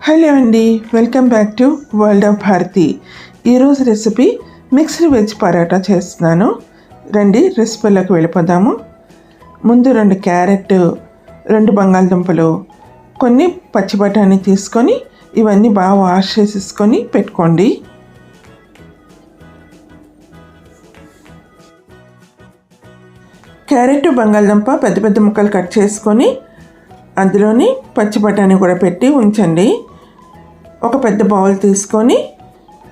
Hello అండి, welcome back to world of Bharati. ఈరోజు recipe mixed veg paratha చేస్తున్నాను. రండి రెసిపీలోకి వెళ్ళిపోదాము. ముందు 2 క్యారెట్, 2 బంగాళదుంపలు, కొన్ని పచ్చి బఠానీ తీసుకొని ఇవన్నీ బాగా వాష్ చేసేసుకొని పెట్టుకోండి. క్యారెట్, బంగాళదుంప పెద్ద పెద్ద ముక్కలు కట్ చేసుకొని అందులోని పచ్చి బఠానీ కూడా పెట్టి ఉంచండి. ఒక పెద్ద బౌల్ తీసుకొని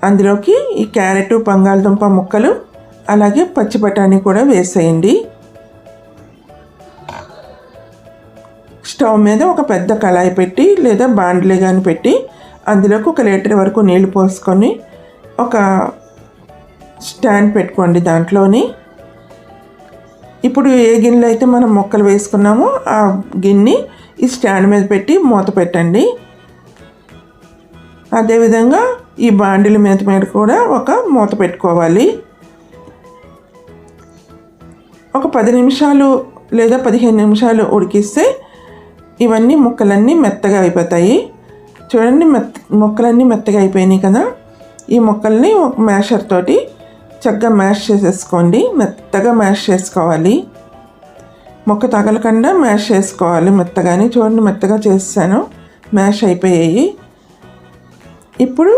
అందులోకి ఈ క్యారెట్, బంగాళదుంప ముక్కలు అలాగే పచ్చి బఠానీ కూడా వేసేయండి. స్టవ్ మీద ఒక పెద్ద కళాయి పెట్టి లేదా బాండ్లీ కానీ పెట్టి అందులోకి 1 లీటర్ వరకు నీళ్లు పోసుకొని ఒక స్టాండ్ పెట్టుకోండి. దాంట్లోని ఇప్పుడు ఏ గిన్నెలో అయితే మనం ముక్కలు వేసుకున్నామో ఆ గిన్నె ఈ స్టాండ్ మీద పెట్టి మూత పెట్టండి. అదేవిధంగా ఈ బాండిల మీద కూడా ఒక మూత పెట్టుకోవాలి. ఒక 10 నిమిషాలు లేదా 15 నిమిషాలు ఉడికిస్తే ఇవన్నీ ముక్కలన్నీ మెత్తగా అయిపోతాయి. చూడండి, ముక్కలన్నీ మెత్తగా అయిపోయినాయి కదా. ఈ ముక్కల్ని ఒక మ్యాషర్ తోటి చక్కగా మ్యాష్ చేసేసుకోండి. మెత్తగా మ్యాష్ చేసుకోవాలి, ముక్క తగలకుండా మ్యాష్ చేసుకోవాలి మెత్తగాని. చూడండి, మెత్తగా చేసాను, మ్యాష్ అయిపోయాయి. ఇప్పుడు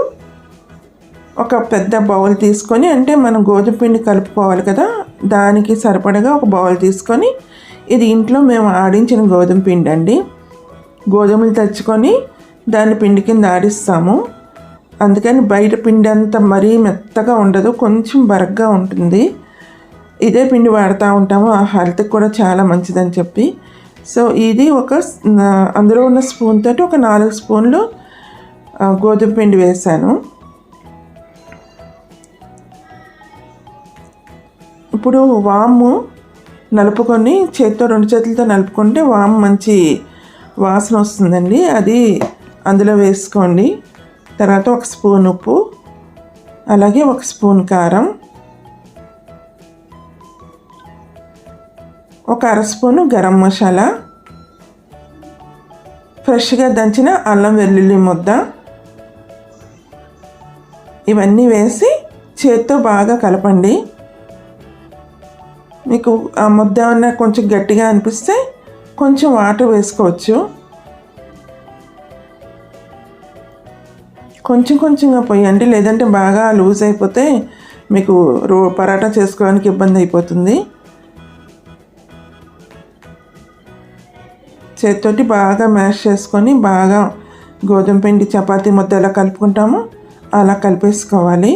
ఒక పెద్ద బౌల్ తీసుకొని, అంటే మనం గోధుమ పిండి కలుపుకోవాలి కదా, దానికి సరిపడగా ఒక బౌల్ తీసుకొని, ఇది ఇంట్లో మేము ఆడించిన గోధుమ పిండి అండి. గోధుమలు తెచ్చుకొని దాన్ని పిండి కింద ఆడిస్తాము. అందుకని బయట పిండి అంతా మరీ మెత్తగా ఉండదు, కొంచెం బరగ్గా ఉంటుంది. ఇదే పిండి వాడుతూ ఉంటాము, ఆ హెల్త్కి కూడా చాలా మంచిదని చెప్పి. సో ఇది అందులో ఉన్న స్పూన్ తోటి ఒక 4 స్పూన్లు గోధుమ పిండి వేసాను. ఇప్పుడు వాము నలుపుకొని చేతితో 2 చేతులతో నలుపుకుంటే వాము మంచి వాసన వస్తుందండి. అది అందులో వేసుకోండి. తర్వాత 1 స్పూన్ ఉప్పు, అలాగే 1 స్పూన్ కారం, 1 అర స్పూను గరం మసాలా, ఫ్రెష్గా దంచిన అల్లం వెల్లుల్లి ముద్ద, ఇవన్నీ వేసి చేత్తో బాగా కలపండి. మీకు ఆ ముద్ద ఏమన్నా కొంచెం గట్టిగా అనిపిస్తే కొంచెం వాటర్ వేసుకోవచ్చు. కొంచెం కొంచెంగా పోయండి, లేదంటే బాగా లూజ్ అయిపోతే మీకు పరాటా చేసుకోవడానికి ఇబ్బంది అయిపోతుంది. చేతితోటి బాగా మ్యాష్ చేసుకొని బాగా గోధుమ పిండి చపాతీ ముద్ద ఎలా కలుపుకుంటామో అలా కలిపేసుకోవాలి.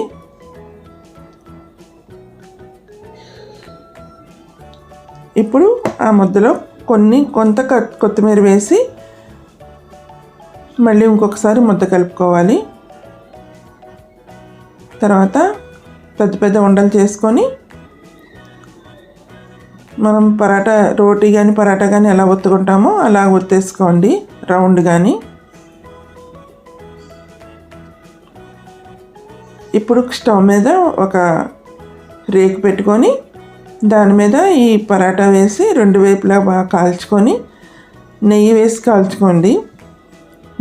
ఇప్పుడు ఆ ముద్దలో కొంత కొత్తిమీర వేసి మళ్ళీ ఇంకొకసారి ముద్ద కలుపుకోవాలి. తర్వాత పెద్ద పెద్ద ఉండలు చేసుకొని మనం రోటీ కానీ పరాటా కానీ ఎలా ఒత్తుకుంటామో అలా ఒత్తేసుకోండి, రౌండ్ కానీ. ఇప్పుడు స్టవ్ మీద ఒక రేకు పెట్టుకొని దాని మీద ఈ పరాటా వేసి 2 వైపులా బాగా కాల్చుకొని నెయ్యి వేసి కాల్చుకోండి.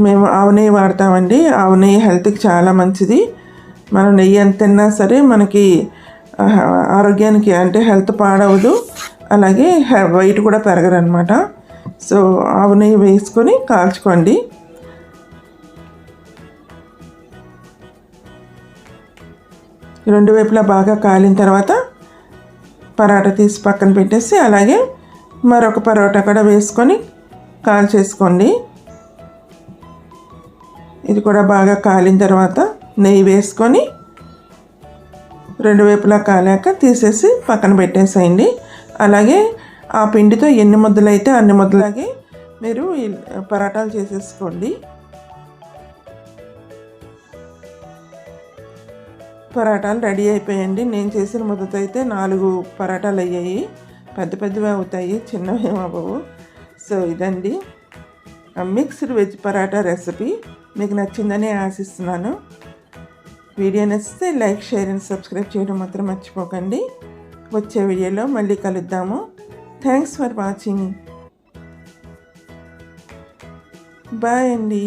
మేము ఆవు నెయ్యి వాడతామండి. ఆవు నెయ్యి హెల్త్కి చాలా మంచిది. మనం నెయ్యి ఎంత తిన్నా సరే మనకి ఆరోగ్యానికి అంటే హెల్త్ పాడవదు, అలాగే వెయిట్ కూడా పెరగరనమాట. సో ఆవు నెయ్యి వేసుకొని కాల్చుకోండి. రెండు వైపులా బాగా కాలిన తర్వాత పరాటా తీసి పక్కన పెట్టేసి అలాగే మరొక పరోటా కూడా వేసుకొని కాల్చేసుకోండి. ఇది కూడా బాగా కాలిన తర్వాత నెయ్యి వేసుకొని 2 వైపులా కాలాక తీసేసి పక్కన పెట్టేసేయండి. అలాగే ఆ పిండితో ఎన్ని ముద్దలు అయితే అన్ని ముద్దలాగే మీరు పరాటాలు చేసేసుకోండి. పరాటాలు రెడీ అయిపోయాయండి. నేను చేసిన ముద్దతో అయితే 4 పరాటాలు అయ్యాయి. పెద్ద పెద్దవి అవుతాయి, చిన్నవి ఏమవ్వవు. సో ఇదండి మిక్స్డ్ వెజ్ పరాటా రెసిపీ. మీకు నచ్చిందని ఆశిస్తున్నాను. వీడియో నచ్చితే లైక్, షేర్ అండ్ సబ్స్క్రైబ్ చేయడం మాత్రం మర్చిపోకండి. వచ్చే వీడియోలో మళ్ళీ కలుద్దాము. Thanks for watching. బాయ్ అండి.